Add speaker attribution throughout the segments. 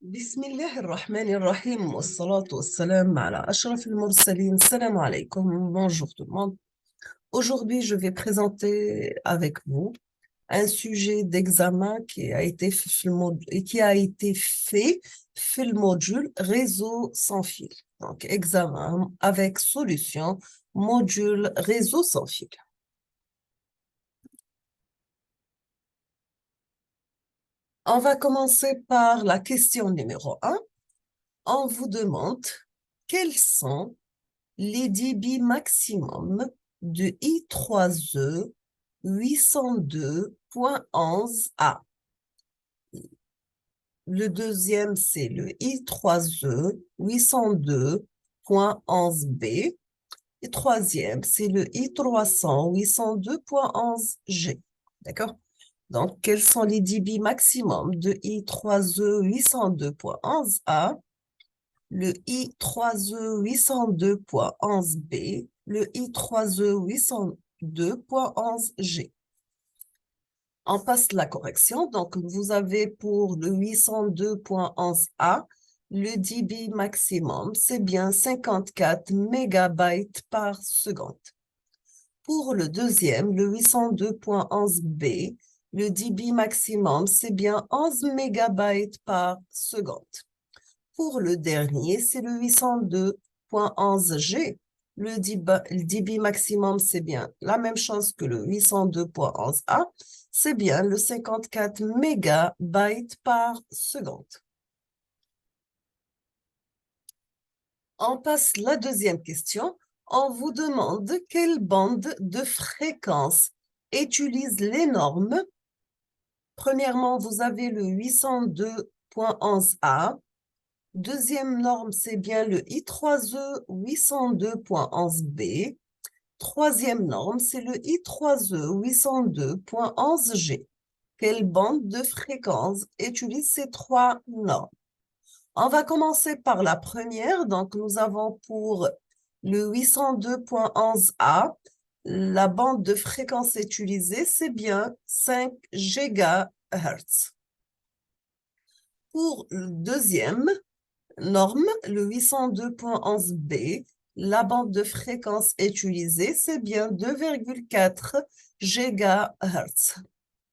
Speaker 1: بسم الله الرحمن الرحيم والصلاة والسلام على أشرف المرسلين. Salam alaikum, bonjour tout le monde. Aujourd'hui, je vais présenter avec vous un sujet d'examen qui a été fait في المodule réseau sans fil. Donc, examen avec solution, module réseau sans fil. On va commencer par la question numéro 1. On vous demande quels sont les débits maximum de I3E 802.11a. Le deuxième, c'est le I3E 802.11b. Et troisième, c'est le I300 802.11g. D'accord? Donc, quels sont les débits maximum de I3E 802.11a, le I3E 802.11b, le I3E 802.11g. On passe la correction. Donc, vous avez pour le 802.11a, le débit maximum, c'est bien 54 mégabytes par seconde. Pour le deuxième, le 802.11b, le débit maximum, c'est bien 11 mégabytes par seconde. Pour le dernier, c'est le 802.11g. Le débit maximum, c'est bien la même chose que le 802.11a. C'est bien le 54 mégabytes par seconde. On passe la deuxième question. On vous demande quelle bande de fréquence utilise les normes. Premièrement, vous avez le 802.11a. Deuxième norme, c'est bien le I3E 802.11b. Troisième norme, c'est le I3E 802.11g. Quelle bande de fréquence utilise ces trois normes? On va commencer par la première. Donc, nous avons pour le 802.11a, la bande de fréquence utilisée, c'est bien 5 GHz. Pour le deuxième norme, le 802.11b, la bande de fréquence utilisée, c'est bien 2,4 GHz.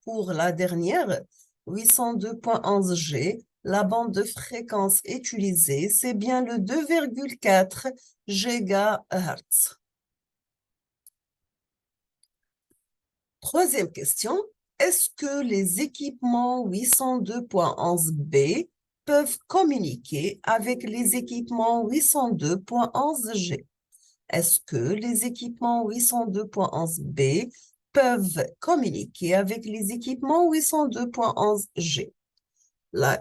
Speaker 1: Pour la dernière, 802.11g, la bande de fréquence utilisée, c'est bien le 2,4 GHz. Troisième question, est-ce que les équipements 802.11b peuvent communiquer avec les équipements 802.11g? Est-ce que les équipements 802.11b peuvent communiquer avec les équipements 802.11g? La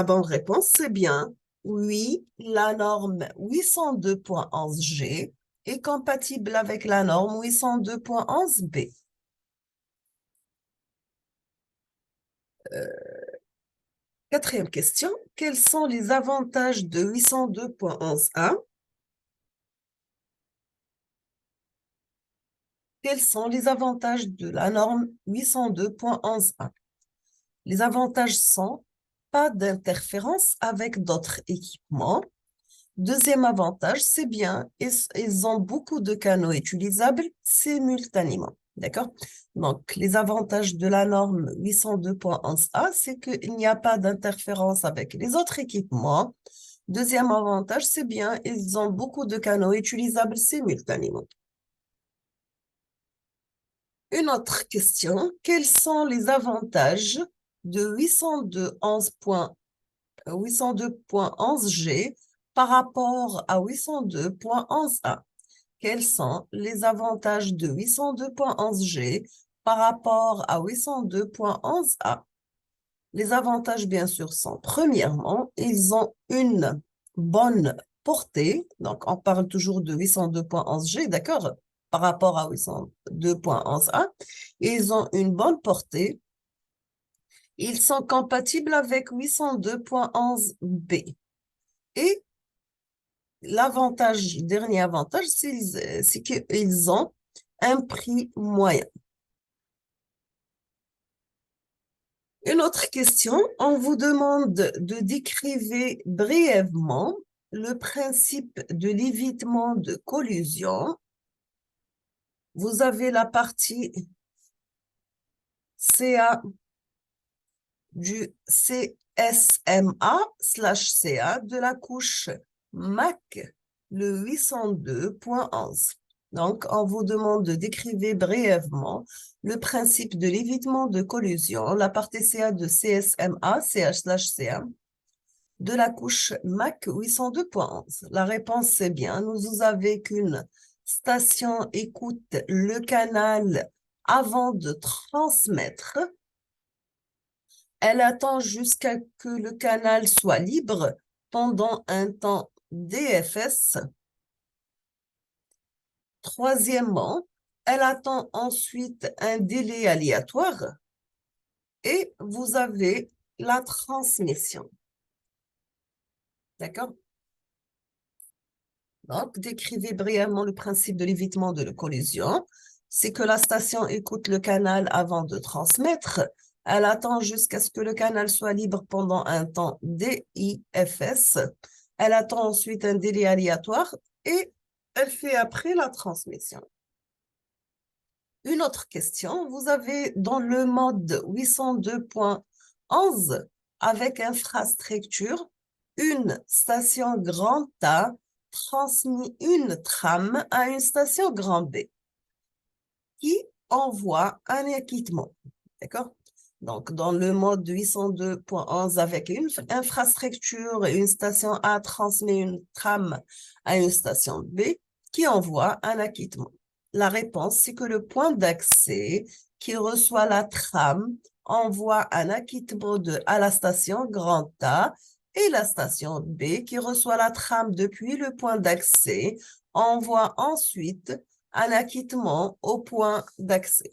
Speaker 1: bonne réponse, c'est bien oui, la norme 802.11g est compatible avec la norme 802.11b. Quatrième question, quels sont les avantages de 802.11a? Quels sont les avantages de la norme 802.11a? Les avantages sont pas d'interférence avec d'autres équipements. Deuxième avantage, c'est bien, ils ont beaucoup de canaux utilisables simultanément. D'accord? Donc, les avantages de la norme 802.11a, c'est qu'il n'y a pas d'interférence avec les autres équipements. Deuxième avantage, c'est bien, ils ont beaucoup de canaux utilisables simultanément. Une autre question, quels sont les avantages de 802.11g par rapport à 802.11a? Quels sont les avantages de 802.11g par rapport à 802.11a? Les avantages, bien sûr, sont, premièrement, ils ont une bonne portée. Donc, on parle toujours de 802.11g, d'accord? Par rapport à 802.11a. Ils ont une bonne portée. Ils sont compatibles avec 802.11b. Et dernier avantage, c'est qu'ils ont un prix moyen. Une autre question, on vous demande de décrire brièvement le principe de l'évitement de collusion. Vous avez la partie CA du CSMA/CA de la couche MAC, le 802.11. Donc, on vous demande de décrire brièvement le principe de l'évitement de collusion, la partie CA de CSMA, CH/CA, de la couche MAC 802.11. La réponse est bien. Nous avons qu'une station écoute le canal avant de transmettre. Elle attend jusqu'à que le canal soit libre pendant un temps DFS. Troisièmement, elle attend ensuite un délai aléatoire et vous avez la transmission. D'accord? Donc, décrivez brièvement le principe de l'évitement de la collision. C'est que la station écoute le canal avant de transmettre. Elle attend jusqu'à ce que le canal soit libre pendant un temps DIFS. Elle attend ensuite un délai aléatoire et elle fait après la transmission. Une autre question, vous avez dans le mode 802.11 avec infrastructure, une station grand A transmet une trame à une station grand B qui envoie un équipement. D'accord? Donc, dans le mode 802.11 avec une infrastructure, une station A transmet une trame à une station B qui envoie un acquittement. La réponse, c'est que le point d'accès qui reçoit la trame envoie un acquittement à la station grand A et la station B qui reçoit la trame depuis le point d'accès envoie ensuite un acquittement au point d'accès.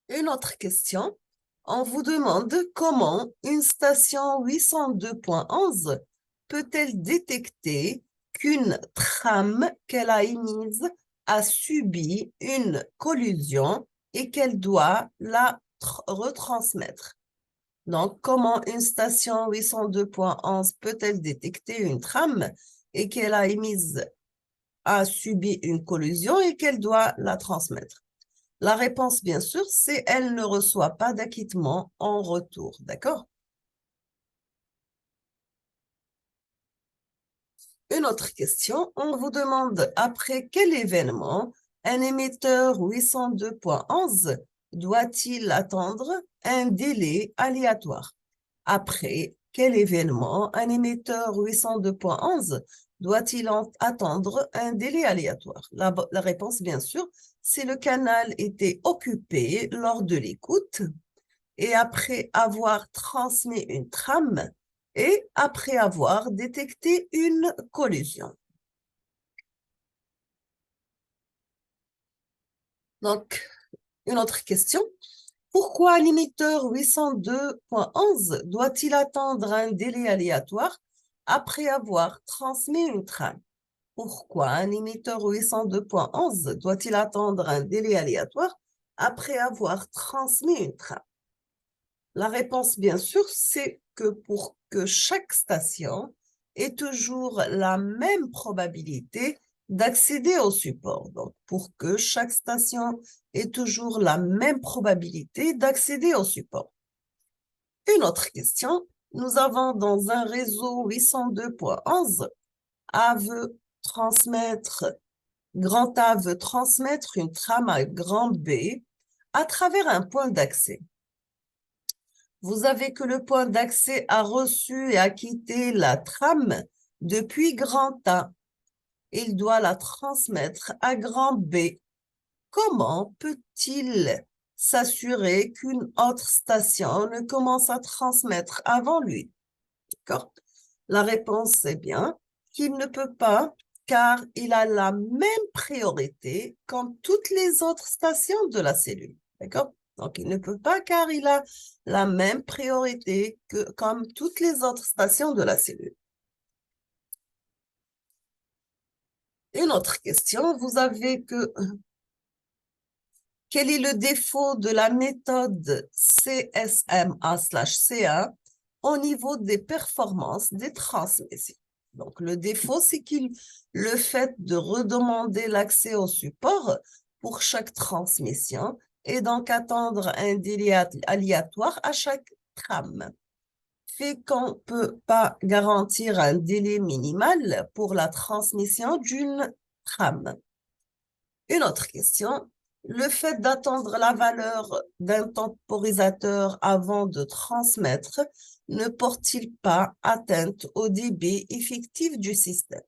Speaker 1: Une autre question, on vous demande comment une station 802.11 peut-elle détecter qu'une trame qu'elle a émise a subi une collision et qu'elle doit la retransmettre. Donc, comment une station 802.11 peut-elle détecter une trame et qu'elle a subi une collision et qu'elle doit la transmettre? La réponse, bien sûr, c'est elle ne reçoit pas d'acquittement en retour. D'accord? Une autre question, on vous demande après quel événement un émetteur 802.11 doit-il attendre un délai aléatoire? Après quel événement un émetteur 802.11 doit-il attendre un délai aléatoire? La réponse, bien sûr, c'est le canal était occupé lors de l'écoute et après avoir transmis une trame et après avoir détecté une collision. Donc, une autre question. Pourquoi un émetteur 802.11 doit-il attendre un délai aléatoire après avoir transmis une trame? Pourquoi un émetteur 802.11 doit-il attendre un délai aléatoire après avoir transmis une trame? La réponse, bien sûr, c'est que pour que chaque station ait toujours la même probabilité d'accéder au support. Donc, pour que chaque station ait toujours la même probabilité d'accéder au support. Une autre question, nous avons dans un réseau 802.11, grand A veut transmettre une trame à grand B à travers un point d'accès. Vous avez que le point d'accès a reçu et a quitté la trame depuis grand A. Il doit la transmettre à grand B. Comment peut-il s'assurer qu'une autre station ne commence à transmettre avant lui? D'accord? La réponse est bien qu'il ne peut pas car il a la même priorité comme toutes les autres stations de la cellule. D'accord? Donc, il ne peut pas car il a la même priorité comme toutes les autres stations de la cellule. Une autre question, vous avez que Quel est le défaut de la méthode CSMA/C1 au niveau des performances des transmissions? Donc, le défaut, c'est le fait de redemander l'accès au support pour chaque transmission et donc attendre un délai aléatoire à chaque trame fait qu'on ne peut pas garantir un délai minimal pour la transmission d'une trame. Une autre question, le fait d'attendre la valeur d'un temporisateur avant de transmettre ne porte-t-il pas atteinte au débit effectif du système?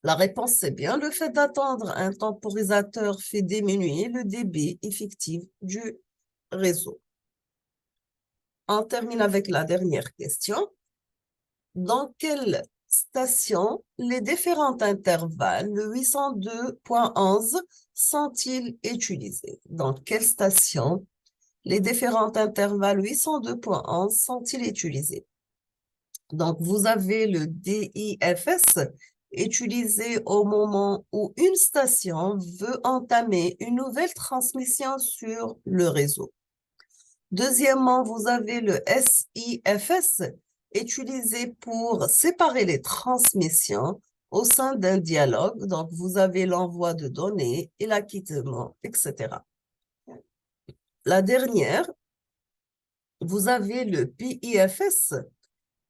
Speaker 1: La réponse, c'est bien. Le fait d'attendre un temporisateur fait diminuer le débit effectif du réseau. On termine avec la dernière question. Dans quelle station les différents intervalles, le 802.11, sont-ils utilisés? Dans quelle station les différents intervalles 802.11 sont-ils utilisés? Donc, vous avez le DIFS utilisé au moment où une station veut entamer une nouvelle transmission sur le réseau. Deuxièmement, vous avez le SIFS utilisé pour séparer les transmissions au sein d'un dialogue. Donc, vous avez l'envoi de données et l'acquittement, etc. La dernière, vous avez le PIFS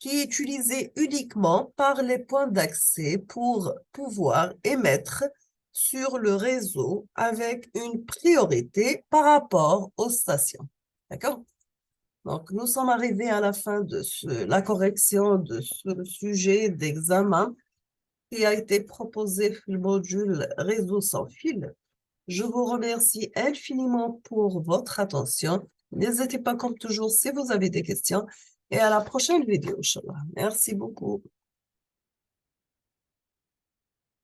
Speaker 1: qui est utilisé uniquement par les points d'accès pour pouvoir émettre sur le réseau avec une priorité par rapport aux stations. D'accord? Donc, nous sommes arrivés à la fin de la correction de ce sujet d'examen qui a été proposé pour le module Réseau sans fil. Je vous remercie infiniment pour votre attention. N'hésitez pas, comme toujours, si vous avez des questions. Et à la prochaine vidéo, Inch'Allah. Merci beaucoup.